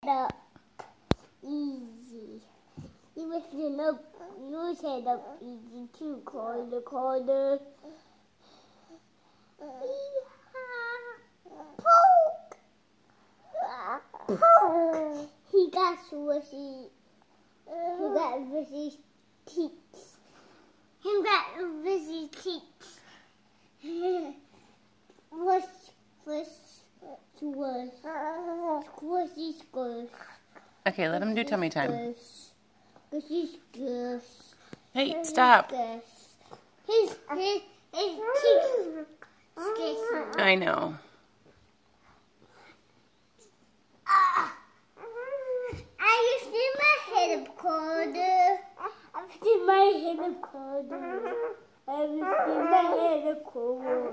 Up easy. You lifted up your head up easy too, corner. Poke! Poke! He got swishy. He got busy teeth. He got busy teeth. Squishy. Okay, let him do tummy time. Squishy. Hey, stop. His teeth. I know. I see my head up corner. I see my head up corner. I see my head up corner.